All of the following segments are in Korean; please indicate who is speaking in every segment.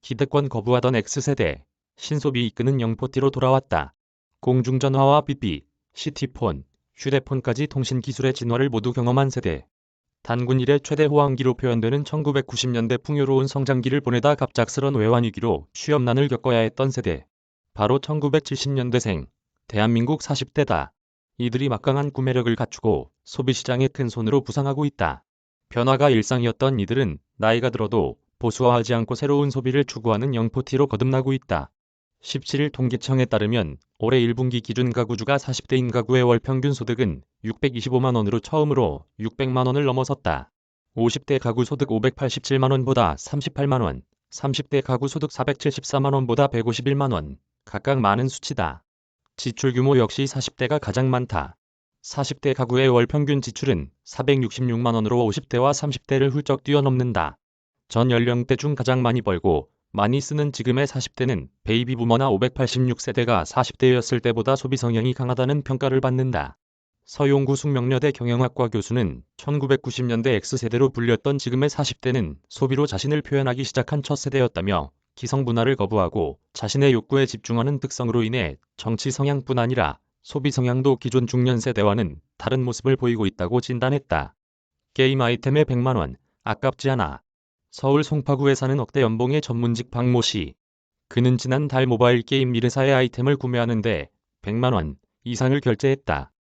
Speaker 1: 기대권 거부하던 X세대, 신소비 이끄는 0포티로 돌아왔다. 공중전화와 삐삐, 시티폰, 휴대폰까지 통신기술의 진화를 모두 경험한 세대. 단군 일의 최대 호황기로 표현되는 1990년대 풍요로운 성장기를 보내다 갑작스런 외환위기로 취업난을 겪어야 했던 세대. 바로 1970년대생, 대한민국 40대다. 이들이 막강한 구매력을 갖추고 소비시장에 큰 손으로 부상하고 있다. 변화가 일상이었던 이들은 나이가 들어도 보수화하지 않고 새로운 소비를 추구하는 0포티로 거듭나고 있다. 17일 통계청에 따르면 올해 1분기 기준 가구주가 40대인 가구의 월 평균 소득은 625만 원으로 처음으로 600만 원을 넘어섰다. 50대 가구 소득 587만 원보다 38만 원, 30대 가구 소득 474만 원보다 151만 원, 각각 많은 수치다. 지출 규모 역시 40대가 가장 많다. 40대 가구의 월 평균 지출은 466만 원으로 50대와 30대를 훌쩍 뛰어넘는다. 전 연령대 중 가장 많이 벌고 많이 쓰는 지금의 40대는 베이비부머나 586세대가 40대였을 때보다 소비 성향이 강하다는 평가를 받는다. 서용구 숙명여대 경영학과 교수는 1990년대 X세대로 불렸던 지금의 40대는 소비로 자신을 표현하기 시작한 첫 세대였다며 기성분할을 거부하고 자신의 욕구에 집중하는 특성으로 인해 정치 성향뿐 아니라 소비 성향도 기존 중년 세대와는 다른 모습을 보이고 있다고 진단했다. 게임 아이템에 100만 원, 아깝지 않아. 서울 송파구에 사는 억대 연봉의 전문직 박모 씨. 그는 지난달 모바일 게임 미르사의 아이템을 구매하는데 100만 원 이상을 결제했다.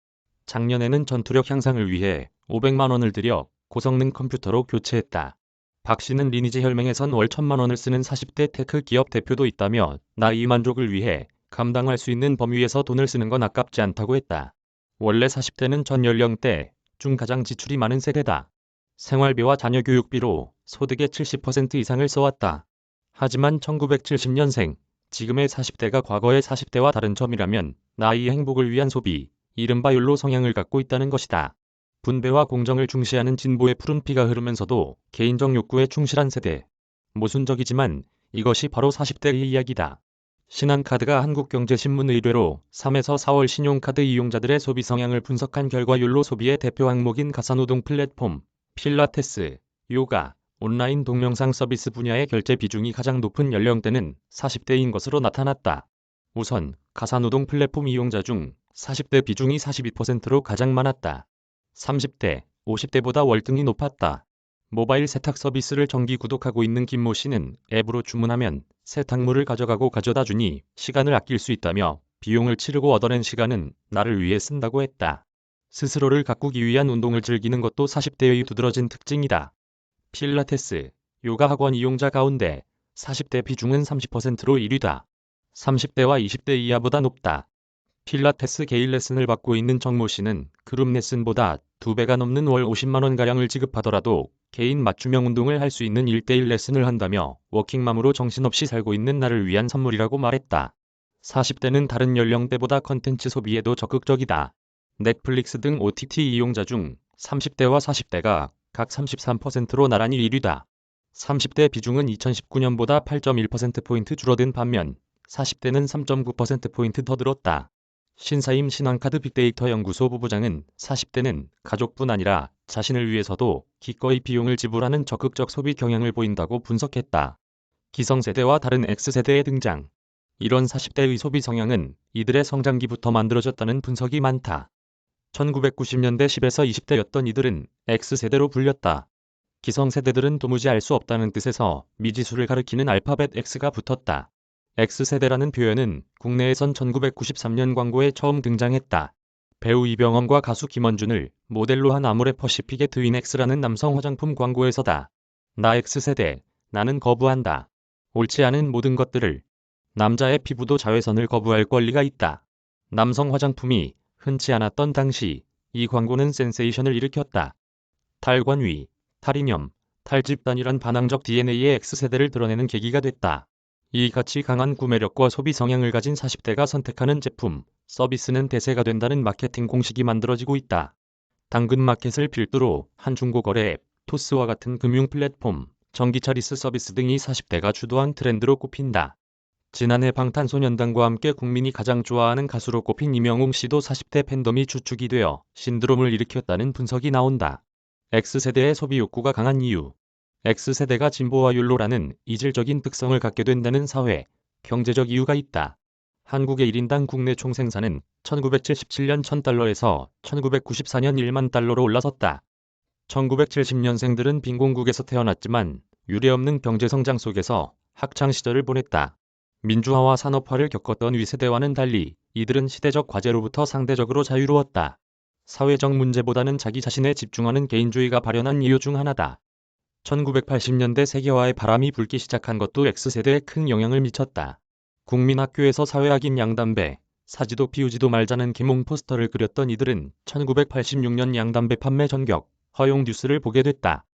Speaker 1: 작년에는 전투력 향상을 위해 500만 원을 들여 고성능 컴퓨터로 교체했다. 박 씨는 리니지 혈맹에선 월 1000만 원을 쓰는 40대 테크 기업 대표도 있다며 나이 만족을 위해 감당할 수 있는 범위에서 돈을 쓰는 건 아깝지 않다고 했다. 원래 40대는 전 연령대 중 가장 지출이 많은 세대다. 생활비와 자녀 교육비로 소득의 70% 이상을 써왔다. 하지만 1970년생, 지금의 40대가 과거의 40대와 다른 점이라면 나이의 행복을 위한 소비, 이른바 욜로 성향을 갖고 있다는 것이다. 분배와 공정을 중시하는 진보의 푸른 피가 흐르면서도 개인적 욕구에 충실한 세대. 모순적이지만 이것이 바로 40대의 이야기다. 신한카드가 한국경제신문 의뢰로 3에서 4월 신용카드 이용자들의 소비 성향을 분석한 결과 욜로 소비의 대표 항목인 가사노동 플랫폼, 필라테스, 요가, 온라인 동영상 서비스 분야의 결제 비중이 가장 높은 연령대는 40대인 것으로 나타났다. 우선 가사노동 플랫폼 이용자 중 40대 비중이 42%로 가장 많았다. 30대, 50대보다 월등히 높았다. 모바일 세탁 서비스를 정기 구독하고 있는 김모 씨는 앱으로 주문하면 세탁물을 가져가고 가져다 주니 시간을 아낄 수 있다며 비용을 치르고 얻어낸 시간은 나를 위해 쓴다고 했다. 스스로를 가꾸기 위한 운동을 즐기는 것도 40대의 두드러진 특징이다. 필라테스, 요가 학원 이용자 가운데 40대 비중은 30%로 1위다. 30대와 20대 이하보다 높다. 필라테스 개인 레슨을 받고 있는 정모 씨는 그룹 레슨보다 2배가 넘는 월 50만 원가량을 지급하더라도 개인 맞춤형 운동을 할 수 있는 1대1 레슨을 한다며 워킹맘으로 정신없이 살고 있는 나를 위한 선물이라고 말했다. 40대는 다른 연령대보다 컨텐츠 소비에도 적극적이다. 넷플릭스 등 OTT 이용자 중 30대와 40대가 각 33%로 나란히 1위다. 30대 비중은 2019년보다 8.1%포인트 줄어든 반면 40대는 3.9%포인트 더 늘었다. 신사임 신한카드 빅데이터 연구소 부부장은 40대는 가족뿐 아니라 자신을 위해서도 기꺼이 비용을 지불하는 적극적 소비 경향을 보인다고 분석했다. 기성세대와 다른 X세대의 등장. 이런 40대의 소비 성향은 이들의 성장기부터 만들어졌다는 분석이 많다. 1990년대 10에서 20대였던 이들은 X세대로 불렸다. 기성세대들은 도무지 알 수 없다는 뜻에서 미지수를 가리키는 알파벳 X가 붙었다. X세대라는 표현은 국내에선 1993년 광고에 처음 등장했다. 배우 이병헌과 가수 김원준을 모델로 한 아모레퍼시픽의 트윈 X라는 남성 화장품 광고에서다. 나 X세대, 나는 거부한다. 옳지 않은 모든 것들을. 남자의 피부도 자외선을 거부할 권리가 있다. 남성 화장품이 흔치 않았던 당시 이 광고는 센세이션을 일으켰다. 탈관위, 탈이념, 탈집단이란 반항적 DNA의 X세대를 드러내는 계기가 됐다. 이같이 강한 구매력과 소비 성향을 가진 40대가 선택하는 제품, 서비스는 대세가 된다는 마케팅 공식이 만들어지고 있다. 당근마켓을 필두로 한 중고거래 앱, 토스와 같은 금융 플랫폼, 전기차 리스 서비스 등이 40대가 주도한 트렌드로 꼽힌다. 지난해 방탄소년단과 함께 국민이 가장 좋아하는 가수로 꼽힌 이명웅 씨도 40대 팬덤이 주축이 되어 신드롬을 일으켰다는 분석이 나온다. X세대의 소비 욕구가 강한 이유. X세대가 진보와 율로라는 이질적인 특성을 갖게 된다는 사회, 경제적 이유가 있다. 한국의 1인당 국내 총생산은 1977년 1000달러에서 1994년 1만 달러로 올라섰다. 1970년생들은 빈곤국에서 태어났지만 유례없는 경제성장 속에서 학창시절을 보냈다. 민주화와 산업화를 겪었던 위세대와는 달리 이들은 시대적 과제로부터 상대적으로 자유로웠다. 사회적 문제보다는 자기 자신에 집중하는 개인주의가 발현한 이유 중 하나다. 1980년대 세계화의 바람이 불기 시작한 것도 X세대에 큰 영향을 미쳤다. 국민학교에서 사회학인 양담배, 사지도 피우지도 말자는 계몽 포스터를 그렸던 이들은 1986년 양담배 판매 전격, 허용 뉴스를 보게 됐다.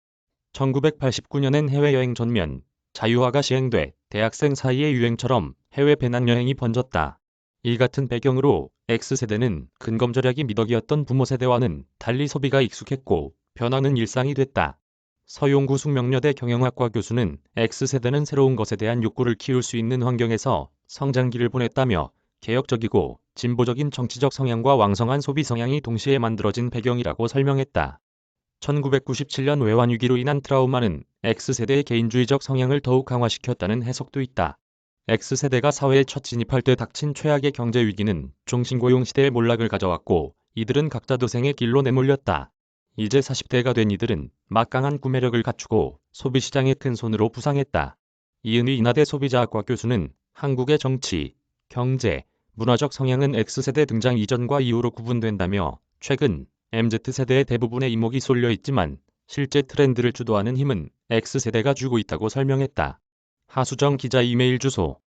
Speaker 1: 1989년엔 해외여행 전면, 자유화가 시행돼 대학생 사이의 유행처럼 해외 배낭여행이 번졌다. 이 같은 배경으로 X세대는 근검절약이 미덕이었던 부모 세대와는 달리 소비가 익숙했고 변화는 일상이 됐다. 서용구 숙명여대 경영학과 교수는 X세대는 새로운 것에 대한 욕구를 키울 수 있는 환경에서 성장기를 보냈다며 개혁적이고 진보적인 정치적 성향과 왕성한 소비 성향이 동시에 만들어진 배경이라고 설명했다. 1997년 외환위기로 인한 트라우마는 X세대의 개인주의적 성향을 더욱 강화시켰다는 해석도 있다. X세대가 사회에 첫 진입할 때 닥친 최악의 경제 위기는 종신고용 시대의 몰락을 가져왔고 이들은 각자 도생의 길로 내몰렸다. 이제 40대가 된 이들은 막강한 구매력을 갖추고 소비시장의 큰 손으로 부상했다. 이은희 인하대 소비자학과 교수는 한국의 정치, 경제, 문화적 성향은 X세대 등장 이전과 이후로 구분된다며 최근 MZ세대의 대부분의 이목이 쏠려 있지만 실제 트렌드를 주도하는 힘은 X세대가 쥐고 있다고 설명했다. 하수정 기자 이메일 주소